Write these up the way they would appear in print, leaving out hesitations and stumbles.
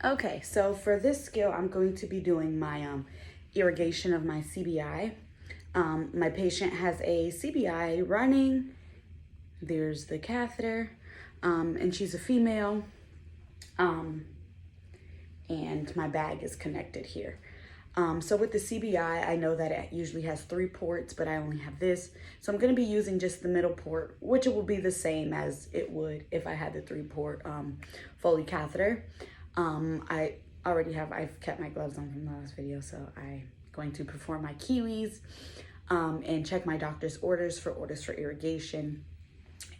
Okay, so for this skill, I'm going to be doing my irrigation of my CBI. My patient has a CBI running. There's the catheter, and she's a female, and my bag is connected here. So with the CBI, I know that it usually has 3 ports, but I only have this. So I'm going to be using just the middle port, which it will be the same as it would if I had the 3-port Foley catheter. I've kept my gloves on from the last video, so I'm going to perform my Kiwis and check my doctor's orders for irrigation.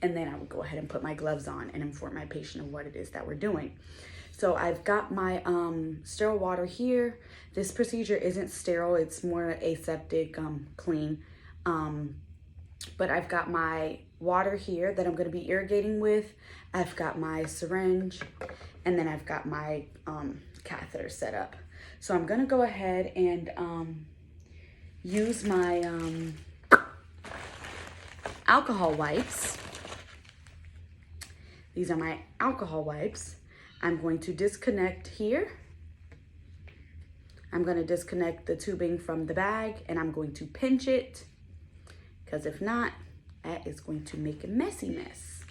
And then I would go ahead and put my gloves on and inform my patient of what it is that we're doing. So I've got my sterile water here. This procedure isn't sterile, it's more aseptic, clean. But I've got my water here that I'm gonna be irrigating with. I've got my syringe, and then I've got my catheter set up. So I'm gonna go ahead and use my alcohol wipes. These are my alcohol wipes. I'm going to disconnect here. I'm going to disconnect the tubing from the bag, and I'm going to pinch it, because if not, that is going to make a messy mess.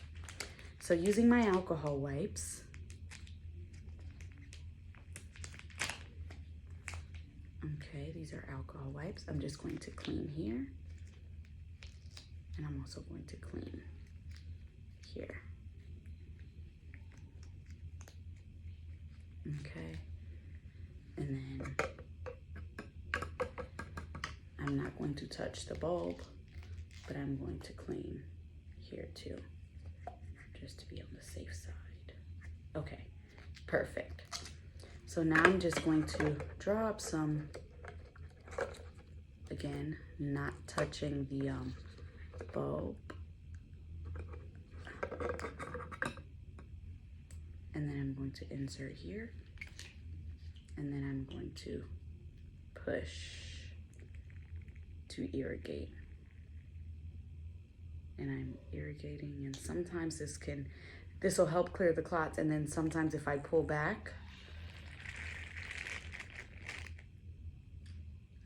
So using my alcohol wipes, okay, these are alcohol wipes. I'm just going to clean here, and I'm also going to clean here. Okay, and then I'm not going to touch the bulb, but I'm going to clean here too, just to be on the safe side. Okay, perfect. So now I'm just going to draw up some, again, not touching the bulb. And then I'm going to insert here, and then I'm going to push to irrigate. And I'm irrigating, and sometimes this will help clear the clots, and then sometimes if I pull back,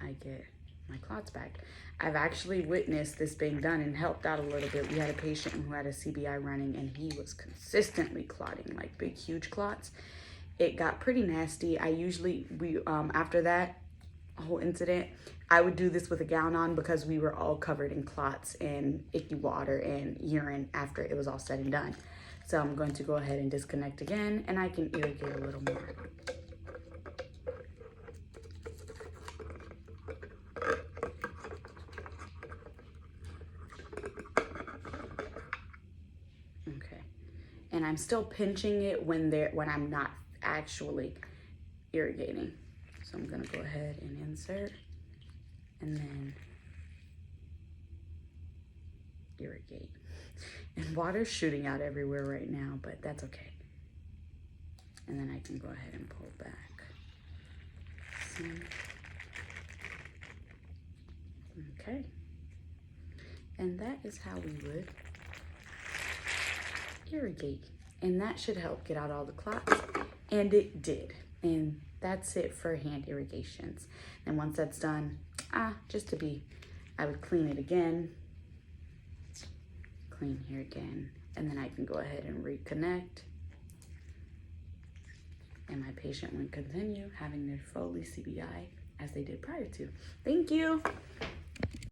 I get my clots back. I've actually witnessed this being done and helped out a little bit. We had a patient who had a CBI running, and he was consistently clotting, like big, huge clots. It got pretty nasty. After that whole incident, I would do this with a gown on, because we were all covered in clots and icky water and urine after it was all said and done. So I'm going to go ahead and disconnect again, and I can irrigate a little more. And I'm still pinching it when I'm not actually irrigating. So I'm gonna go ahead and insert, and then irrigate. And water's shooting out everywhere right now, but that's okay. And then I can go ahead and pull back. Okay. And that is how we would irrigate, and that should help get out all the clots, and it did. And that's it for hand irrigations. And once that's done, I would clean it again, clean here again, and then I can go ahead and reconnect, and my patient would continue having their Foley CBI as they did prior to. Thank you.